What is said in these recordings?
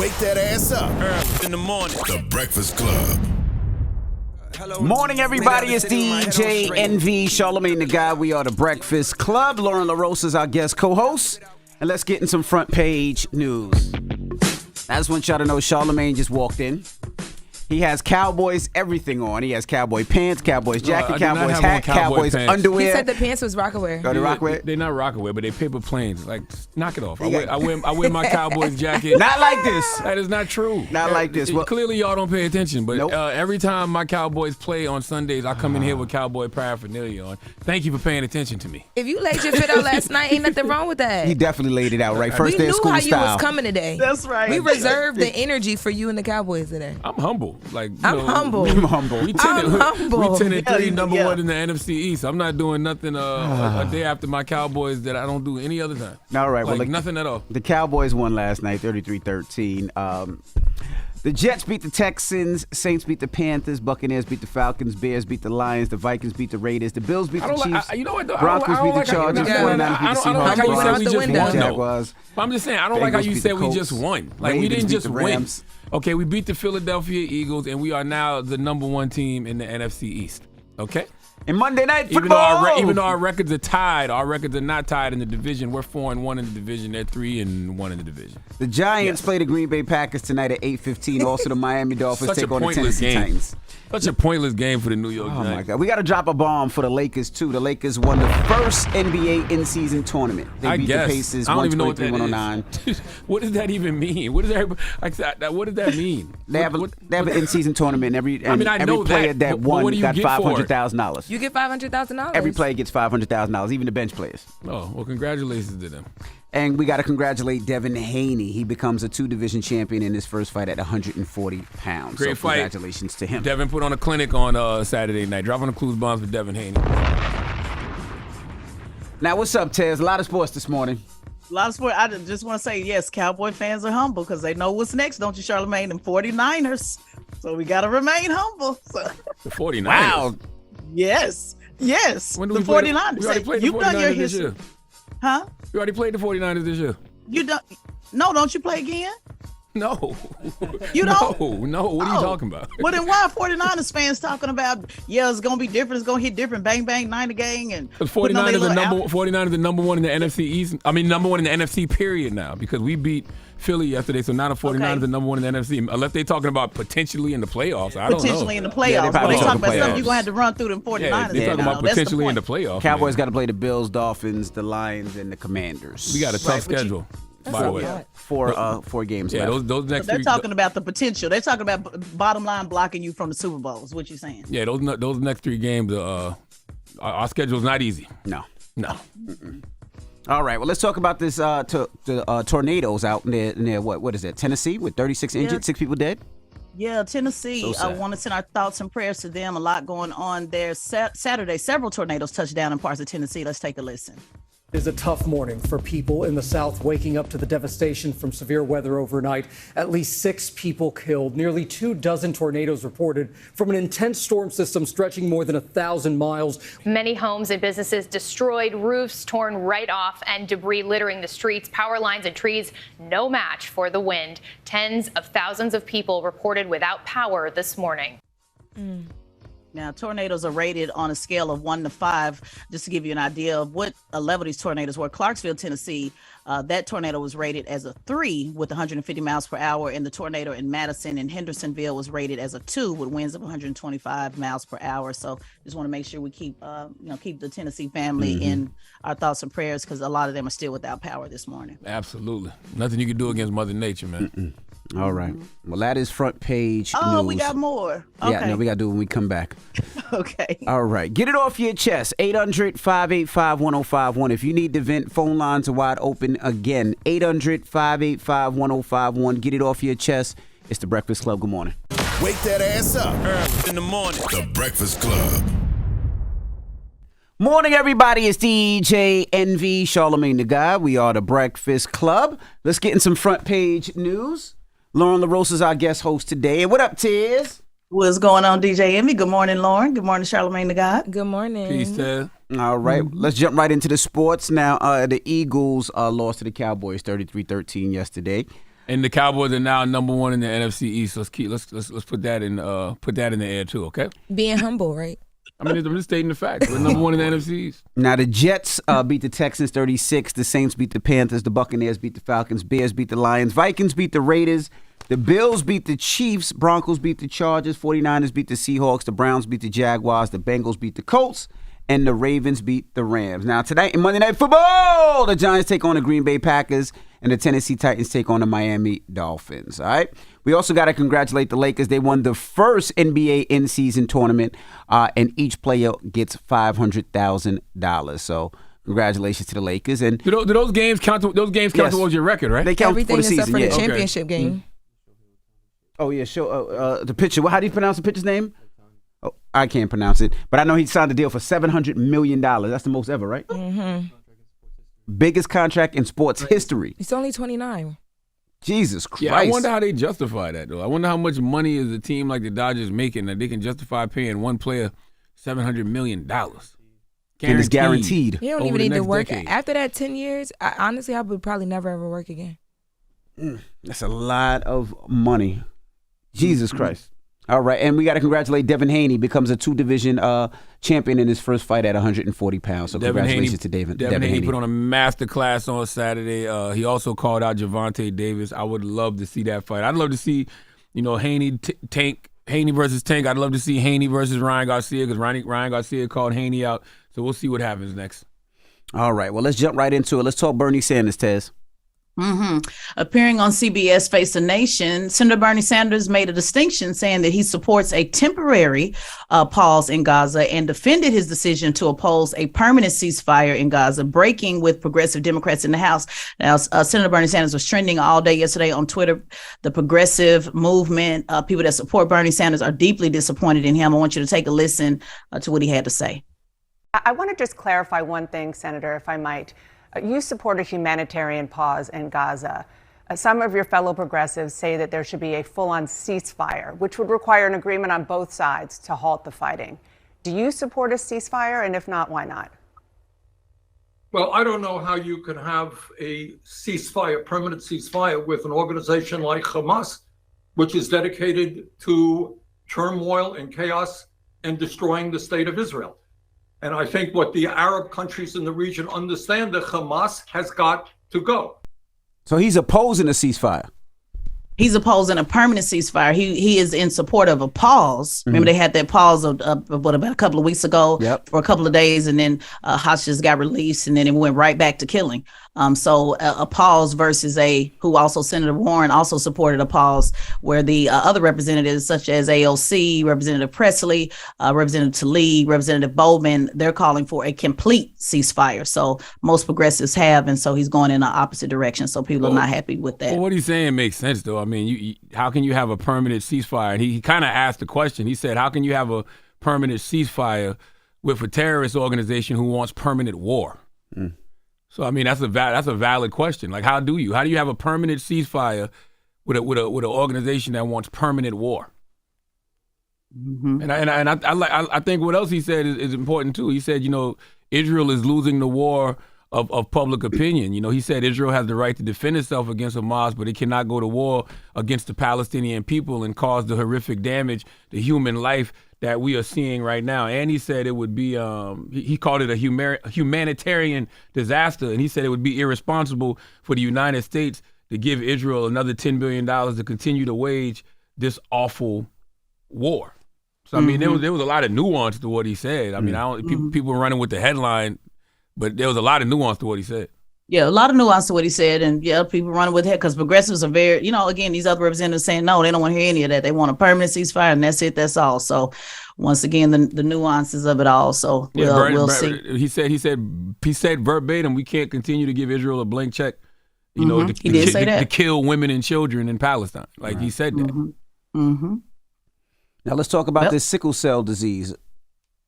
Wake that ass up early in the morning. The Breakfast Club. Morning, everybody. It's DJ NV, Charlamagne the Guy. We are the Breakfast Club. Lauren LaRosa is our guest co-host. And let's get in some front page news. I just want y'all to know Charlamagne just walked in. He has Cowboys everything on. He has Cowboy pants, Cowboys jacket, Cowboys hat, Cowboys underwear. He said the pants was Rockaware. Go to Rockaware? They're not Rockaware, but they paper planes. Like, knock it off. I wear my Cowboys jacket. Not like this. That is not true. Not like this. Well, clearly, y'all don't pay attention. But nope. Every time my Cowboys play on Sundays, I come in here with Cowboy paraphernalia on. Thank you for paying attention to me. If you laid your fit out last night, ain't nothing wrong with that. He definitely laid it out right. First day of school style. We knew how style. you was coming today. That's right. We reserved the energy for you and the Cowboys today. I'm humble. Like I'm humble. I'm humble. We 10-3, number Yeah. one in the NFC East. I'm not doing nothing a day after my Cowboys that I don't do any other time. All right. Like, well, nothing at all. The Cowboys won last night, 33-13. The Jets beat the Texans, Saints beat the Panthers, Buccaneers beat the Falcons, Bears beat the Lions, the Vikings beat the Raiders, the Bills beat the Chiefs, Broncos beat the Chargers, 49ers beat the Seahawks, I don't like how you said we just won, Jaguars. I'm just saying, I don't like how you Bengals said beat the we just Colts, won. Like, we Ravens didn't beat just the win. Rams. Okay, we beat the Philadelphia Eagles, and we are now the number one team in the NFC East. Okay? And Monday Night Football. Even though our records are tied, our records are not tied in the division. We're 4-1 in the division. They're 3-1 in the division. The Giants play the Green Bay Packers tonight at 8:15. Also, the Miami Dolphins Such take a on the pointless Tennessee game. Titans. Such a pointless game for the New York Giants. Oh, my God. We got to drop a bomb for the Lakers, too. The Lakers won the first NBA in-season tournament. They beat the Pacers 123-109. What does that even mean? What does that mean? They have an in-season tournament. Every know player that won what do you got get for it? $500,000. You get $500,000. Every player gets $500,000, even the bench players. Oh, well, congratulations to them. And we got to congratulate Devin Haney. He becomes a two-division champion in his first fight at 140 pounds. Great fight. Congratulations to him. Devin put on a clinic on Saturday night. Dropping the clues bombs for Devin Haney. Now, what's up, Tez? A lot of sports this morning. A lot of sport. I just want to say, yes, Cowboy fans are humble because they know what's next, don't you, Charlamagne? And 49ers. So we got to remain humble. So. The 49ers? Wow. Yes. When do the we play 49ers. We already played the 49ers this year. Huh? We already played the 49ers this year. You don't? No, don't you play again? No. You don't? No. What are you talking about? Well, then why are 49ers fans talking about, it's going to be different, it's going to hit different, bang, bang, Niner gang? And 49ers are the number one in the NFC East. I mean, number one in the NFC period now because we beat Philly yesterday, so now the 49ers are number one in the NFC. Unless they're talking about potentially in the playoffs. I don't know. Potentially in the playoffs. But they talking about something you're going to have to run through them 49ers. Yeah, they're talking about potentially in the playoffs. Cowboys got to play the Bills, Dolphins, the Lions, and the Commanders. We got a tough schedule. By the way, four games left. Yeah, those next they're three. talking about the potential. They're talking about bottom line blocking you from the Super Bowl. Is what you're saying? Yeah, those next three games. Our schedule is not easy. No. Mm-mm. All right. Well, let's talk about this. Tornadoes out near what is it? Tennessee with 36 injured, 6 people dead. Yeah, Tennessee. I want to send our thoughts and prayers to them. A lot going on there. Saturday, several tornadoes touched down in parts of Tennessee. Let's take a listen. It is a tough morning for people in the South waking up to the devastation from severe weather overnight. At least 6 people killed, nearly 24 tornadoes reported from an intense storm system stretching more than 1,000 miles. Many homes and businesses destroyed, roofs torn right off, and debris littering the streets. Power lines and trees no match for the wind. Tens of thousands of people reported without power this morning. Now, tornadoes are rated on a scale of 1 to 5, just to give you an idea of what a level these tornadoes were. Clarksville, Tennessee, that tornado was rated as a 3 with 150 miles per hour, and the tornado in Madison and Hendersonville was rated as a 2 with winds of 125 miles per hour. So just want to make sure we keep the Tennessee family in our thoughts and prayers because a lot of them are still without power this morning. Absolutely. Nothing you can do against Mother Nature, man. All right. Well, that is front page Oh, news. we got more. Okay. Yeah, no, we got to do it when we come back. Okay. All right. Get it off your chest. 800-585-1051. If you need to vent, phone lines are wide open again. 800-585-1051. Get it off your chest. It's the Breakfast Club. Good morning. Wake that ass up early in the morning. The Breakfast Club. Morning, everybody. It's DJ NV, Charlamagne the Guy. We are the Breakfast Club. Let's get in some front page news. Lauren LaRosa is our guest host today. And what up, Tiz? What's going on, DJ Envy? Good morning, Lauren. Good morning, Charlamagne the God. Good morning. Peace, Ted. All right, let's jump right into the sports. Now, the Eagles lost to the Cowboys 33-13 yesterday. And the Cowboys are now number 1 in the NFC East. Let's put that in the air too, okay? Being humble, right? I mean, I'm just stating the facts. We're number 1 in the NFC East. Now the Jets beat the Texans 36. The Saints beat the Panthers. The Buccaneers beat the Falcons. Bears beat the Lions. Vikings beat the Raiders. The Bills beat the Chiefs. Broncos beat the Chargers. 49ers beat the Seahawks. The Browns beat the Jaguars. The Bengals beat the Colts. And the Ravens beat the Rams. Now tonight in Monday Night Football, the Giants take on the Green Bay Packers and the Tennessee Titans take on the Miami Dolphins. All right. We also got to congratulate the Lakers. They won the first NBA in-season tournament, and each player gets $500,000. So congratulations to the Lakers. And do those games count? Those games count towards your record, right? They count Everything for the except season. for Yeah. the championship game. Oh yeah, sure. The pitcher. How do you pronounce the pitcher's name? Oh, I can't pronounce it, but I know he signed a deal for $700 million. That's the most ever, right? Mm-hmm. Biggest contract in sports history. He's only 29. Jesus Christ. Yeah, I wonder how they justify that, though. I wonder how much money is a team like the Dodgers making that they can justify paying one player $700 million. And it's guaranteed. You don't over even the need to next work. decade. After that 10 years, honestly, I would probably never ever work again. That's a lot of money. Jesus Christ. All right, and we got to congratulate Devin Haney, becomes a 2-division champion in his first fight at 140 pounds. So congratulations to Devin Haney. Put on a master class on Saturday. He also called out Javante Davis. I would love to see that fight. I'd love to see, Haney versus Tank. I'd love to see Haney versus Ryan Garcia because Ryan Garcia called Haney out. So we'll see what happens next. All right, well, let's jump right into it. Let's talk Bernie Sanders, Tez. Appearing on CBS Face the Nation, Senator Bernie Sanders made a distinction saying that he supports a temporary pause in Gaza and defended his decision to oppose a permanent ceasefire in Gaza, breaking with progressive Democrats in the House. Now, Senator Bernie Sanders was trending all day yesterday on Twitter. The progressive movement, people that support Bernie Sanders are deeply disappointed in him. I want you to take a listen to what he had to say. I want to just clarify one thing, Senator, if I might. You support a humanitarian pause in Gaza. Some of your fellow progressives say that there should be a full-on ceasefire, which would require an agreement on both sides to halt the fighting. Do you support a ceasefire? And if not, why not? Well, I don't know how you can have a ceasefire, permanent ceasefire, with an organization like Hamas, which is dedicated to turmoil and chaos and destroying the state of Israel. And I think what the Arab countries in the region understand, that Hamas has got to go. So he's opposing a ceasefire. He's opposing a permanent ceasefire. He is in support of a pause. Remember, they had that pause of about a couple of weeks ago for a couple of days, and then hostages got released, and then it went right back to killing. So a pause versus who also Senator Warren also supported a pause, where the other representatives such as AOC, Representative Presley, Representative Tlaib, Representative Bowman, they're calling for a complete ceasefire. So most progressives have, and so he's going in the opposite direction. So people are not happy with that. Well, what he's saying makes sense, though. I mean, how can you have a permanent ceasefire? And he kind of asked the question. He said, how can you have a permanent ceasefire with a terrorist organization who wants permanent war? So, I mean, that's a valid question. Like, how do you have a permanent ceasefire with an organization that wants permanent war? And I think what else he said is important too. He said, Israel is losing the war of public opinion. He said Israel has the right to defend itself against Hamas, but it cannot go to war against the Palestinian people and cause the horrific damage to human life that we are seeing right now. And he said it would be, he called it a humanitarian disaster, and he said it would be irresponsible for the United States to give Israel another $10 billion to continue to wage this awful war. So, I mean, there was a lot of nuance to what he said. I mean, people were running with the headline, but there was a lot of nuance to what he said. Yeah, a lot of nuance to what he said. And people running with it because progressives are very, again, these other representatives saying, no, they don't want to hear any of that. They want a permanent ceasefire and that's it. That's all. So once again, the nuances of it all. So we'll see. He said verbatim, we can't continue to give Israel a blank check, he did say that. To kill women and children in Palestine. Like he said that. Now let's talk about this sickle cell disease.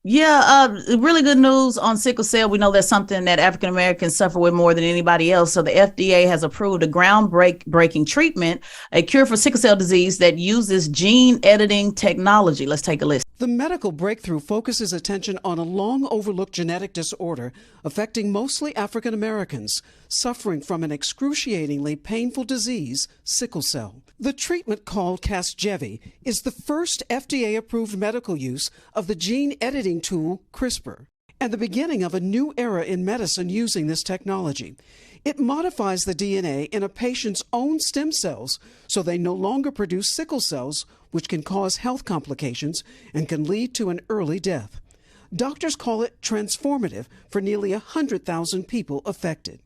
Yeah, really good news on sickle cell. We know that's something that African Americans suffer with more than anybody else. So the FDA has approved a groundbreaking treatment, a cure for sickle cell disease that uses gene editing technology. Let's take a listen. The medical breakthrough focuses attention on a long-overlooked genetic disorder affecting mostly African Americans, suffering from an excruciatingly painful disease, sickle cell. The treatment, called Casgevy, is the first FDA-approved medical use of the gene editing tool CRISPR, and the beginning of a new era in medicine using this technology. It modifies the DNA in a patient's own stem cells so they no longer produce sickle cells, which can cause health complications and can lead to an early death. Doctors call it transformative for nearly 100,000 people affected.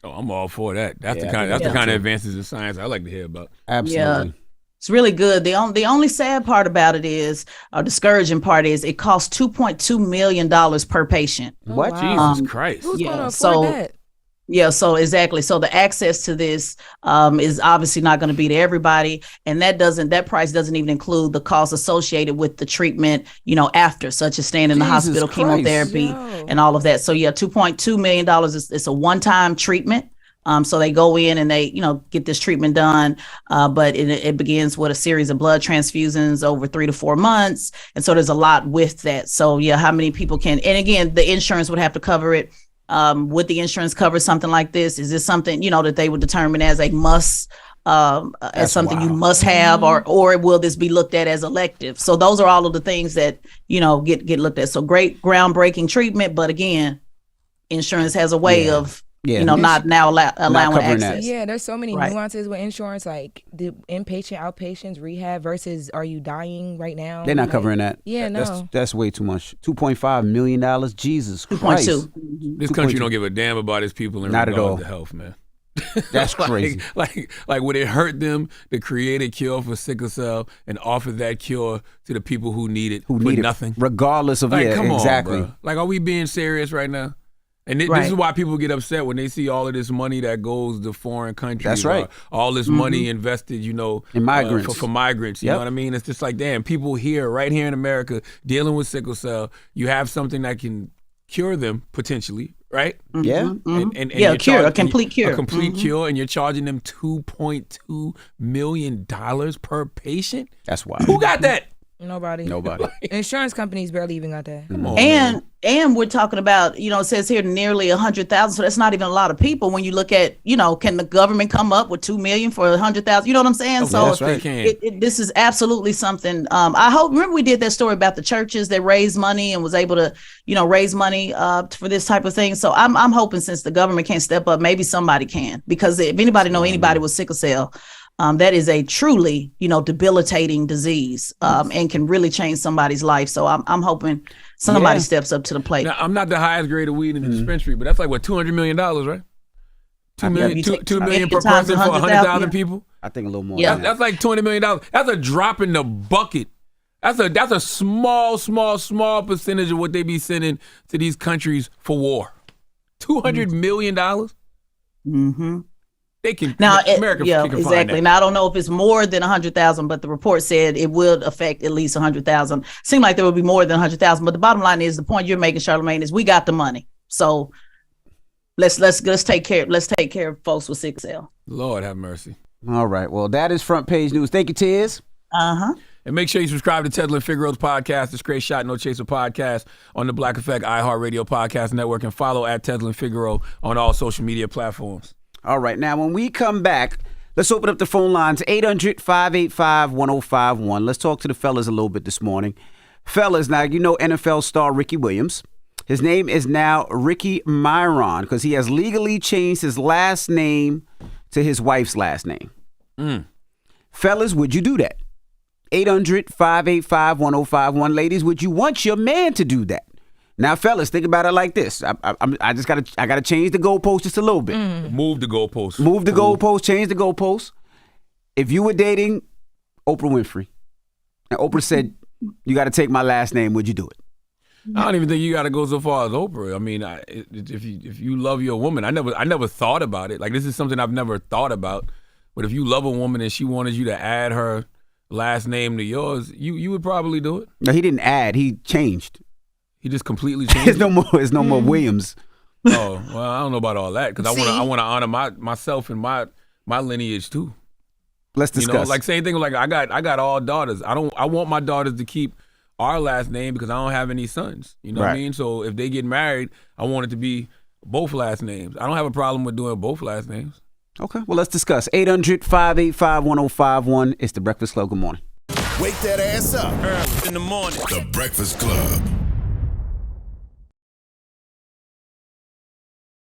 Oh, I'm all for that. That's the kind of advances in science I like to hear about. Absolutely. Yeah. It's really good. The only sad part about it is, or discouraging part is, it costs $2.2 million per patient. What? Wow. Jesus Christ. Who's going to afford that? Yeah, so exactly. So the access to this is obviously not going to be to everybody, and that price doesn't even include the costs associated with the treatment, after, such as staying in the hospital, chemotherapy, and all of that. So yeah, $2.2 million is a one-time treatment. So they go in and they, get this treatment done. But it begins with a series of blood transfusions over 3 to 4 months. And so there's a lot with that. So yeah, how many people can, and again, the insurance would have to cover it. Would the insurance cover something like this? Is this something, that they would determine as a must, as something you must have, or will this be looked at as elective? So those are all of the things that, get looked at. So great groundbreaking treatment. But again, insurance has a way of, not now allowing access. That. Yeah, there's so many nuances with insurance, like the inpatient, outpatients, rehab versus are you dying right now? They're not covering that. Yeah, no. That's way too much. $2.5 million. Jesus Christ. 2.2. This country don't give a damn about its people in regard to health, man. That's crazy. like would it hurt them to create a cure for sickle cell and offer that cure to the people who need it for nothing? Regardless of, come exactly. On, bro. Like, are we being serious right now? And this is why people get upset when they see all of this money that goes to foreign countries. That's right. All this money invested, in migrants. For migrants. You know what I mean? It's just like, damn, people right here in America, dealing with sickle cell, you have something that can cure them potentially, right? Yeah. And a complete cure. A complete cure, and you're charging them $2.2 million per patient? That's wild. Who got that? Nobody. Insurance companies barely even got that. Come on, and we're talking about, it says here nearly 100,000. So that's not even a lot of people when you look at, can the government come up with $2 million for 100,000? You know what I'm saying? So that's right. This is absolutely something. Remember we did that story about the churches that raised money and was able to, raise money for this type of thing. So I'm hoping, since the government can't step up, maybe somebody can, because if anybody know anybody with sickle cell, that is a truly, debilitating disease, and can really change somebody's life. So I'm hoping somebody steps up to the plate. Now, I'm not the highest grade of weed in the dispensary, but that's like, what, $200 million, right? $2 million per person for 100,000 people? I think a little more. Yeah. That's like $20 million. That's a drop in the bucket. That's a small percentage of what they be sending to these countries for war. $200 million? Mm-hmm. They can America can exactly. find that. Now I don't know if it's more than 100,000, but the report said it would affect at least 100,000. Seemed like there would be more than 100,000, but the bottom line is, the point you're making, Charlamagne, is we got the money. So let's take care of folks with sickle cell. Lord have mercy. All right. Well, that is front page news. Thank you, Tiz. And make sure you subscribe to Tedler and Figaro's podcast, the Straight Shot No Chaser podcast, on the Black Effect iHeartRadio podcast network, and follow at Tedler and Figaro on all social media platforms. All right. Now, when we come back, let's open up the phone lines, 800-585-1051. Let's talk to the fellas a little bit this morning. Fellas, now, NFL star Ricky Williams. His name is now Ricky Myron because he has legally changed his last name to his wife's last name. Fellas, would you do that? 800-585-1051. Ladies, would you want your man to do that? Now, fellas, think about it like this. I gotta change the goalpost just a little bit. Move the goalpost. Change the goalpost. If you were dating Oprah Winfrey, and Oprah said, you got to take my last name, would you do it? I don't even think you got to go so far as Oprah. I mean, if you love your woman, I never thought about it. Like, this is something I've never thought about. But if you love a woman and she wanted you to add her last name to yours, you would probably do it. No, he didn't add. He changed. He just completely changed. It's no more Williams. Oh, well, I don't know about all that, because I want to honor myself and my lineage too. Let's discuss. Like, same thing. Like, I got all daughters. I want my daughters to keep our last name because I don't have any sons. You know what I mean? So if they get married, I want it to be both last names. I don't have a problem with doing both last names. Okay, well, let's discuss. 800-585-1051. It's The Breakfast Club. Good morning. Wake that ass up early in the morning. The Breakfast Club.